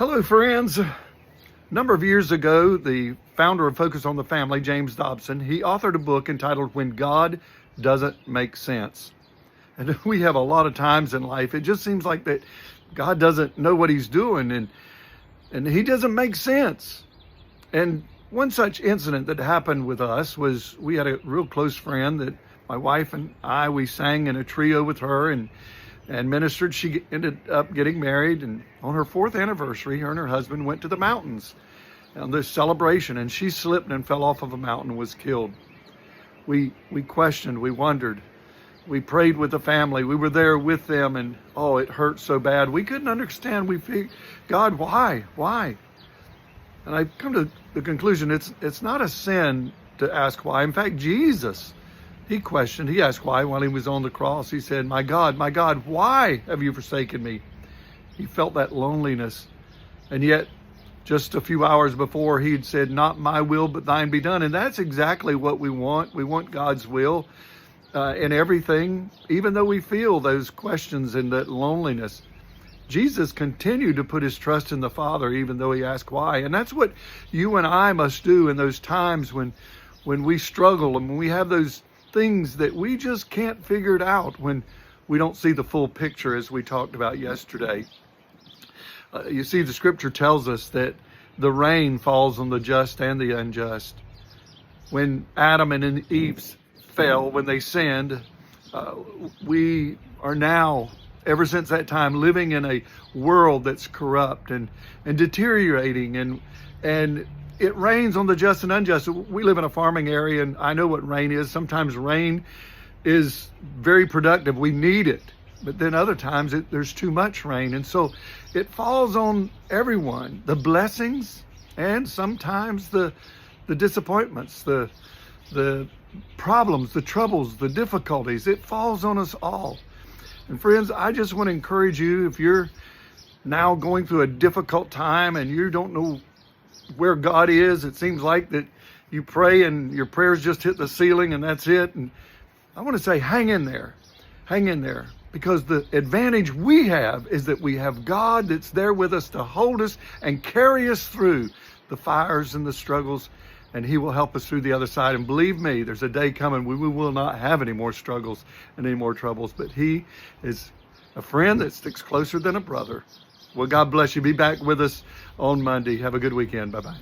Hello, friends. A number of years ago, the founder of Focus on the Family, James Dobson, he authored a book entitled When God Doesn't Make Sense. And we have a lot of times in life, it just seems like that God doesn't know what he's doing and he doesn't make sense. And one such incident that happened with us was we had a real close friend that my wife and I, we sang in a trio with her and ministered. She ended up getting married, and on her 4th anniversary, her and her husband went to the mountains on this celebration, and she slipped and fell off of a mountain and was killed. We questioned, we wondered, we prayed with the family, we were there with them, and it hurt so bad. We couldn't understand. We figured, God, why? And I've come to the conclusion it's not a sin to ask why. In fact, Jesus, he asked why while he was on the cross. He said, my God, why have you forsaken me? He felt that loneliness. And yet, just a few hours before, he'd said, not my will, but thine be done. And that's exactly what we want. We want God's will in everything, even though we feel those questions and that loneliness. Jesus continued to put his trust in the Father, even though he asked why. And that's what you and I must do in those times when we struggle and when we have those things that we just can't figure it out, when we don't see the full picture, as we talked about yesterday. You see, the scripture tells us that the rain falls on the just and the unjust. When Adam and Eve fell, when they sinned, we are now, ever since that time, living in a world that's corrupt and deteriorating, and it rains on the just and unjust. We live in a farming area, and I know what rain is. Sometimes rain is very productive. We need it. But then other times there's too much rain. And so it falls on everyone, the blessings and sometimes the disappointments, the problems, the troubles, the difficulties. It falls on us all. And friends, I just want to encourage you, if you're now going through a difficult time and you don't know where God is, it seems like that you pray and your prayers just hit the ceiling and that's it. And I want to say, hang in there, because the advantage we have is that we have God that's there with us to hold us and carry us through the fires and the struggles, and he will help us through the other side. And believe me, there's a day coming when we will not have any more struggles and any more troubles, but he is a friend that sticks closer than a brother. Well, God bless you. Be back with us on Monday. Have a good weekend. Bye-bye.